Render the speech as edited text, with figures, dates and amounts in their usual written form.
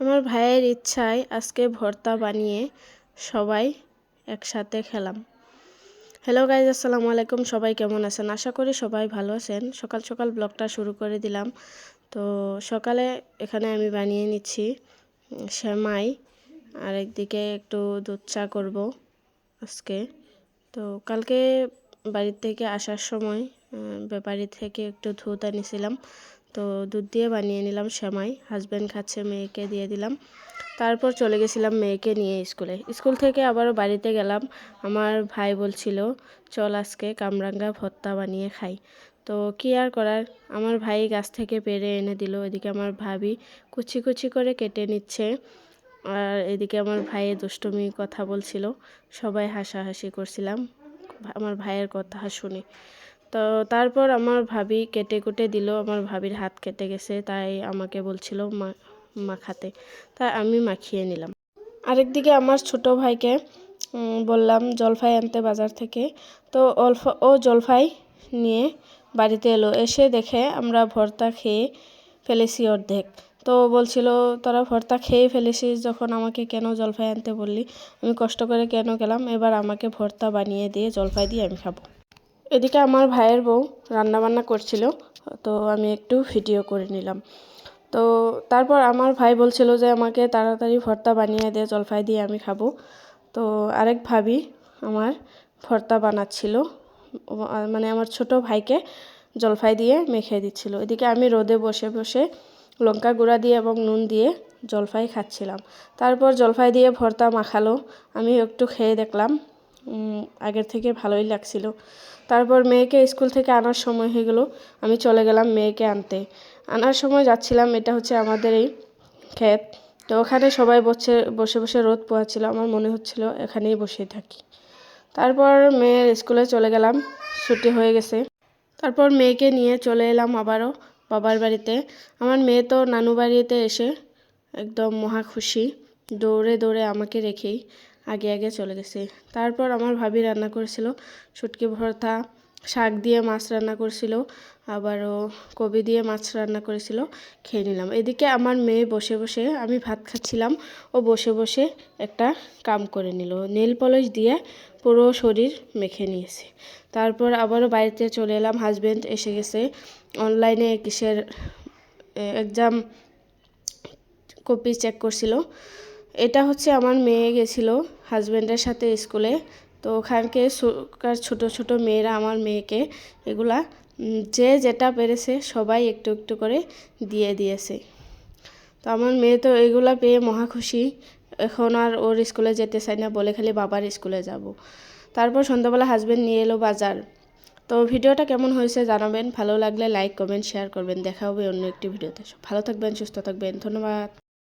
আমার ভাইয়ের ইচ্ছায় আজকে ভর্তা বানিয়ে সবাই একসাথে খেলাম। হ্যালো গাইজ, আসসালামু আলাইকুম। সবাই কেমন আছেন? আশা করি সবাই ভালো আছেন। সকাল সকাল ব্লগটা শুরু করে দিলাম। তো সকালে এখানে আমি বানিয়ে নিচ্ছি সেমাই, আর একদিকে একটু দুধ চা করব আজকে। তো কালকে বাড়ির থেকে আসার সময় ব্যাপারী থেকে একটু দুধ আনিয়েছিলাম, তো দুধ দিয়ে বানিয়ে নিলাম সেমাই। হাজব্যান্ড খাচ্ছে, মেয়েকে দিয়ে দিলাম। তারপর চলে গেছিলাম মেয়েকে নিয়ে স্কুল থেকে আবারও বাড়িতে গেলাম। আমার ভাই বলছিল চল আজকে কামরাঙ্গা ভর্তা বানিয়ে খাই। তো কি আর করার, আমার ভাই গাছ থেকে পেড়ে এনে দিল। এদিকে আমার ভাবি কুচি কুচি করে কেটে নিচ্ছে, আর এদিকে আমার ভাইয়ের দুষ্টুমি কথা বলছিল। সবাই হাসাহাসি করছিলাম আমার ভাইয়ের কথা শুনে। তো তারপর আমার ভাবি কেটে কুটে দিল। আমার ভাবির হাত কেটে গেছে, তাই আমাকে বলছিল মাখাতে, তাই আমি মাখিয়ে নিলাম। আরেকদিকে আমার ছোট ভাইকে বললাম জলফাই আনতে বাজার থেকে। তো ও জলফাই নিয়ে বাড়িতে এলো। এসে দেখে আমরা ভর্তা খেয়ে ফেলেছি অর্ধেক। তো বলছিল তোরা ভর্তা খেয়ে ফেলেছিস যখন আমাকে কেন জলফাই আনতে বললি? আমি কষ্ট করে কেন গেলাম? এবার আমাকে ভর্তা বানিয়ে দিয়ে জলফাই দিয়ে আমি খাবো। এদিকে আমার ভাইয়ের বউ রান্নাবান্না করছিল, তো আমি একটু ভিডিও করে নিলাম। তো তারপর আমার ভাই বলছিল যে আমাকে তাড়াতাড়ি ভর্তা বানিয়ে দে, জলফাই দিয়ে আমি খাবো। তো আরেক ভাবি আমার ভর্তা বানাচ্ছিল, মানে আমার ছোট ভাইকে জলফাই দিয়ে মেখে দিচ্ছিল। এদিকে আমি রোদে বসে বসে লঙ্কা গুঁড়া দিয়ে এবং নুন দিয়ে জলফাই খাচ্ছিলাম। তারপর জলফাই দিয়ে ভর্তা মাখালো, আমি একটু খেয়ে দেখলাম, আগের থেকে ভালোই লাগছিল। তারপর মেয়েকে স্কুল থেকে আনার সময় হয়ে গেল, আমি চলে গেলাম মেয়েকে আনার সময় যাচ্ছিলাম, এটা হচ্ছে আমাদের এই ক্ষেত। তো ওখানে সবাই বসে বসে রোদ পোহাচ্ছিল, আমার মনে হচ্ছিল এখানেই বসে থাকি। তারপর মেয়ের স্কুলে চলে গেলাম, ছুটি হয়ে গেছে। তারপর মেয়েকে নিয়ে চলে এলাম আবারও বাবার বাড়িতে। আমার মেয়ে তো নানু বাড়িতে এসে একদম মহা খুশি, দৌড়ে দৌড়ে আমাকে রেখেই আগে আগে চলে গেছে। তারপর আমার ভাবি রান্না করেছিল শুটকি ভর্তা, শাক দিয়ে মাছ রান্না করেছিল, আবারও কবি দিয়ে মাছ রান্না করেছিল। খেয়ে নিলাম। এদিকে আমার মেয়ে বসে বসে, আমি ভাত খাচ্ছিলাম, ও বসে বসে একটা কাম করে নিল, নেল পলিশ দিয়ে পুরো শরীর মেখে নিয়েছে। তারপর আবারও বাড়িতে চলে এলাম। হাজব্যান্ড এসে গেছে, অনলাইনে কিসের এক্সাম কপি চেক করছিল। এটা হচ্ছে আমার মেয়ে গেছিল হাজব্যান্ডের সাথে স্কুলে। তো ওখানকার ছোট ছোট মেয়েরা আমার মেয়েকে এগুলা যে যেটা পেরেছে সবাই একটু একটু করে দিয়ে দিয়েছে। তো আমার মেয়ে তো এগুলা পেয়ে মহা খুশি। এখন আর ওর স্কুলে যেতে চাই না, বলে খালি বাবার স্কুলে যাব। তারপর সন্ধ্যাবেলা হাজব্যান্ড নিয়ে এলো বাজার। তো ভিডিওটা কেমন হয়েছে জানাবেন, ভালো লাগলে লাইক কমেন্ট শেয়ার করবেন। দেখা হবে অন্য একটি ভিডিওতে। ভালো থাকবেন, সুস্থ থাকবেন, ধন্যবাদ।